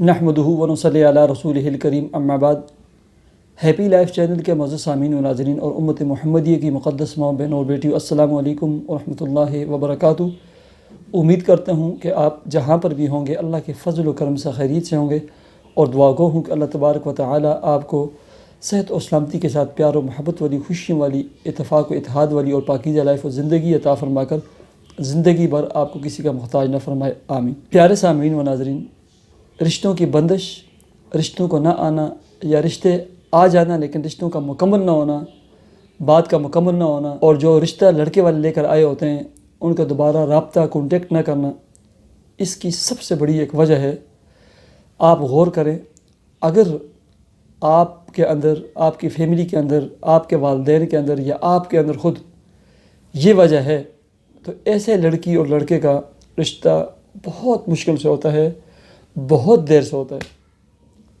नहमदुहु व नसल्ली अला रसूलिहिल करीम अम्मा बाद। हैप्पी लाइफ चैनल के मौजूद सामीन व नाज़रीन और उम्मत मुहम्मदिया की मुक़द्दस माँ बहन और बेटियों, अस्सलामु अलैकुम व रहमतुल्लाहि व बरकातुहू। उम्मीद करता हूँ कि आप जहाँ पर भी होंगे अल्लाह के फ़ज़ल व करम से खैरियत से होंगे, और दुआ गो हूँ कि अल्लाह तबारक व तआला आपको सेहत और सलामती के साथ प्यार और मोहब्बत वाली, खुशियों वाली, इत्तेफाक व इत्तेहाद वाली और पाकीज़ा लाइफ और ज़िंदगी अता फरमाकर ज़िंदगी भर आपको किसी का मोहताज न फरमाए, आमीन। प्यारे सामीन व नाज़रीन, रिश्तों की बंदिश, रिश्तों को ना आना या रिश्ते आ जाना लेकिन रिश्तों का मुकम्मल ना होना, बात का मुकम्मल ना होना, और जो रिश्ता लड़के वाले लेकर आए होते हैं उनका दोबारा रब्ता कॉन्टेक्ट ना करना, इसकी सबसे बड़ी एक वजह है। आप गौर करें, अगर आपके अंदर, आपकी फैमिली के अंदर, आपके वालिदैन के अंदर या आपके अंदर ख़ुद ये वजह है, तो ऐसे लड़की और लड़के का रिश्ता बहुत मुश्किल से होता है, बहुत देर से होता है।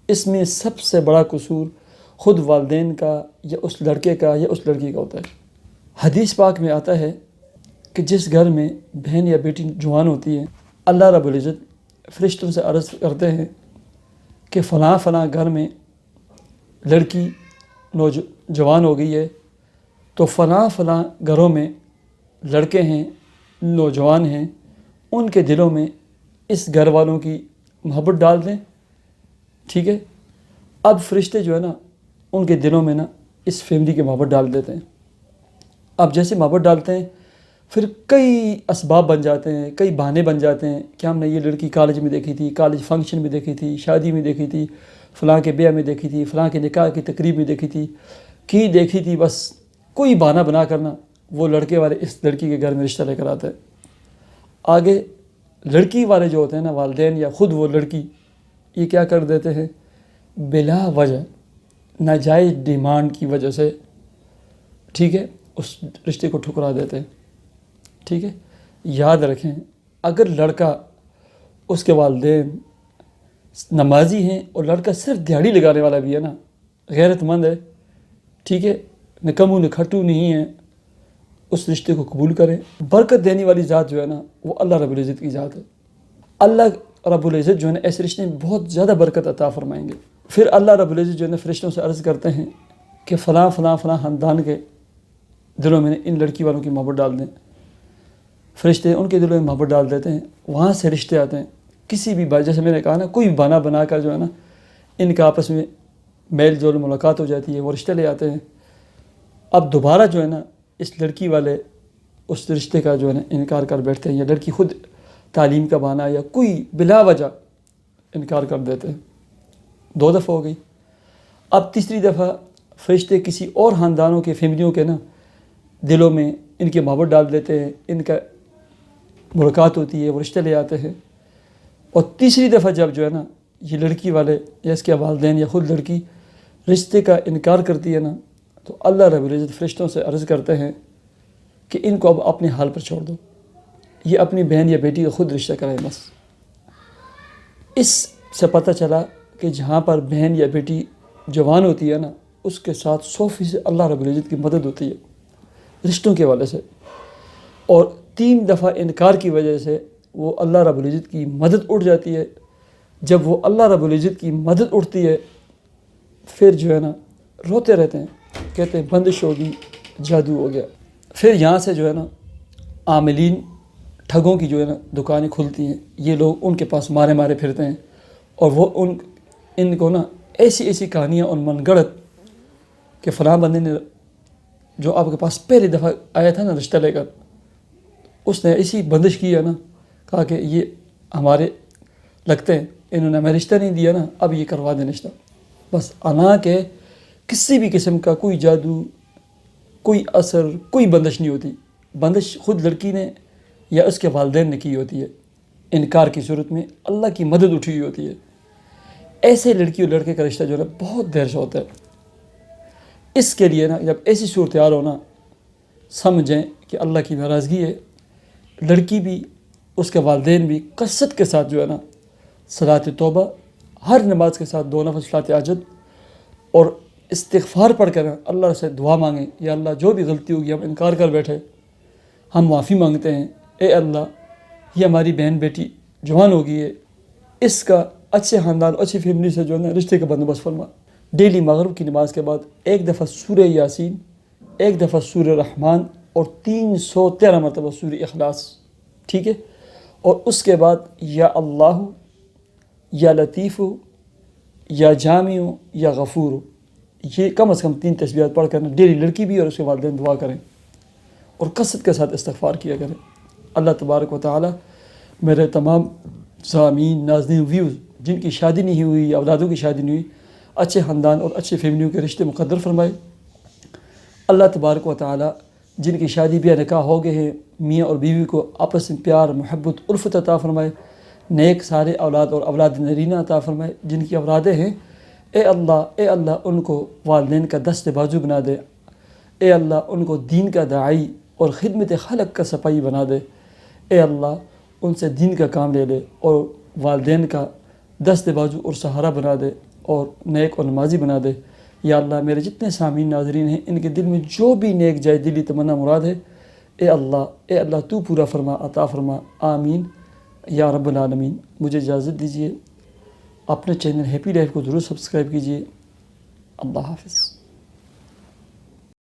इसमें सबसे बड़ा कसूर ख़ुद वालिदैन का या उस लड़के का या उस लड़की का होता है। हदीस पाक में आता है कि जिस घर में बहन या बेटी जवान होती है, अल्लाह रब्बुल इज़्ज़त फ़रिश्तों से अर्ज़ करते हैं कि फ़लाँ फ़लाँ घर में लड़की नौजवान हो गई है, तो फ़लाँ फ़लाँ घरों में लड़के हैं, नौजवान हैं, उनके दिलों में इस घर वालों की मोहब्बत डाल दें। ठीक है, अब फ़रिश्ते जो है ना उनके दिलों में ना इस फैमिली की मोहब्बत डाल देते हैं। अब जैसे मोहब्बत डालते हैं फिर कई असबाब बन जाते हैं, कई बहाने बन जाते हैं कि हमने ये लड़की कॉलेज में देखी थी, कॉलेज फंक्शन में देखी थी, शादी में देखी थी, फ़लाँ के ब्याह में देखी थी, फ़लाँ के निकाह की तकरीब में देखी थी, बस कोई बहाना बना करना वो लड़के वाले इस लड़की के घर में रिश्ता लेकर आते हैं। आगे लड़की वाले जो होते हैं ना, वालिदैन या ख़ुद वो लड़की, ये क्या कर देते हैं, बिला वजह नाजायज़ डिमांड की वजह से, ठीक है, उस रिश्ते को ठुकरा देते हैं। ठीक है, याद रखें, अगर लड़का, उसके वालिदैन नमाजी हैं और लड़का सिर्फ दिहाड़ी लगाने वाला भी है ना, गैरतमंद है, ठीक है, न कमू न खटू नहीं है, उस रिश्ते को कबूल करें। बरकत देने वाली ज़ात जो है ना वो अल्लाह रब्बुल इज़्ज़त की ज़ात है। अल्लाह रब्बुल इज़्ज़त जो है ना ऐसे रिश्ते में बहुत ज़्यादा बरकत अता फरमाएंगे। फिर अल्लाह रब्बुल इज़्ज़त जो है ना फ़रिश्तों से अर्ज़ करते हैं कि फ़लाँ फ़लाँ फ़लाँ ख़ानदान के दिलों में इन लड़की वालों की मोहब्बत डाल दें। फ़रिश्ते उनके दिलों में मोहब्बत डाल देते हैं, वहाँ से रिश्ते आते हैं। किसी भी बात, जैसे मैंने कहा ना, कोई बहाना बना कर जो है ना इनका आपस में मेल जोल मुलाकात हो जाती है, वो रिश्ते ले आते हैं। अब दोबारा जो है ना इस लड़की वाले उस रिश्ते का जो है ना इनकार कर बैठते हैं, या लड़की ख़ुद तालीम का बहाना या कोई बिला वजह इनकार कर देते हैं। 2 दफ़ा हो गई। अब तीसरी दफ़ा फ़रिश्ते किसी और ख़ानदानों के फैमिलियों के ना दिलों में इनकी मोहब्बत डाल देते हैं, इनका मुलाकात होती है, वो रिश्ते ले आते हैं। और तीसरी दफ़ा जब जो है ना ये लड़की वाले या इसके वालिदैन या ख़ुद लड़की रिश्ते का इनकार करती है ना, तो अल्लाह रब्बुल इज़्ज़त फ़रिश्तों से अर्ज़ करते हैं कि इनको अब अपने हाल पर छोड़ दो, ये अपनी बहन या बेटी का ख़ुद रिश्ता कराए। बस इससे पता चला कि जहाँ पर बहन या बेटी जवान होती है ना, उसके साथ 100% अल्लाह रब्बुल इज़्ज़त की मदद होती है रिश्तों के वाले से। और 3 दफ़ा इनकार की वजह से वो अल्लाह रब्बुल इज़्ज़त की मदद उठ जाती है। जब वो अल्लाह रब्बुल इज़्ज़त की मदद उठती है, फिर जो है ना रोते रहते हैं, कहते हैं बंदिश होगी, जादू हो गया। फिर यहाँ से जो है ना आमिलीन, ठगों की जो है ना दुकानें खुलती हैं। ये लोग उनके पास मारे मारे फिरते हैं, और वो इनको ना ऐसी ऐसी कहानियाँ और मनगढ़ंत कि फ़लाँ बंदे ने जो आपके पास पहली दफ़ा आया था ना रिश्ता लेकर, उसने ऐसी बंदिश की है ना, कहा कि ये हमारे लगते हैं, इन्होंने हमें रिश्ता नहीं दिया ना, अब ये करवा दें रिश्ता। बस अना के किसी भी किस्म का कोई जादू, कोई असर, कोई बंदिश नहीं होती। बंदिश ख़ुद लड़की ने या उसके वालिदैन ने की होती है। इनकार की सूरत में अल्लाह की मदद उठी हुई होती है। ऐसे लड़की और लड़के का रिश्ता जो है बहुत देर से होता है। इसके लिए ना जब ऐसी सूरत हाल हो ना, समझें कि अल्लाह की नाराज़गी है। लड़की भी, उसके वालिदैन भी कसरत के साथ जो है ना सलात तौबा, हर नमाज के साथ 2 नफ़ल सलात हाजत और इस्तिग़फ़ार पढ़ कर अल्लाह से दुआ मांगें, या अल्लाह जो भी गलती होगी हम इनकार कर बैठे, हम माफ़ी मांगते हैं। ए अल्लाह, ये हमारी बहन बेटी जवान हो गई है, इसका اچھے خاندان اچھی فیملی سے جو ہے نا رشتے کا بندوبست فرما۔ ڈیلی مغرب کی نماز کے بعد ایک دفعہ سورہ یاسین، ایک دفعہ سورہ رحمان اور 313 مرتبہ سورہ اخلاص، ٹھیک ہے؟ اور اس کے بعد یا اللہ، یا لطیف، یا جامع، یا غفور، یہ کم از کم 3 تسبیحات پڑھ کر ڈیلی لڑکی بھی اور اس کے والدین دعا کریں اور کثرت کے ساتھ استغفار کیا کریں۔ اللہ تبارک و تعالی میرے تمام سامعین، ناظرین، ویوز جن کی شادی نہیں ہوئی یا اولادوں کی شادی نہیں ہوئی، اچھے خاندان اور اچھے فیملیوں کے رشتے مقدر فرمائے۔ اللہ تبارک و تعالی جن کی شادی بیاہ نکاح ہو گئے ہیں، میاں اور بیوی کو آپس میں پیار، محبت، الفت عطا فرمائے، نیک سارے اولاد اور اولاد نرینہ عطا فرمائے۔ جن کی اولادیں ہیں، اے اللہ ان کو والدین کا دست بازو بنا دے، اے اللہ ان کو دین کا داعی اور خدمت خلق کا سپاہی بنا دے، اے اللہ ان سے دین کا کام لے لے اور والدین کا دست بازو اور سہارا بنا دے اور نیک اور نمازی بنا دے۔ یا اللہ میرے جتنے سامعین ناظرین ہیں ان کے دل میں جو بھی نیک جائے دلی تمنا مراد ہے، اے اللہ تو پورا فرما، عطا فرما، آمین یا رب العالمین۔ مجھے اجازت دیجیے، اپنے چینل ہیپی لائف کو ضرور سبسکرائب کیجیے۔ اللہ حافظ۔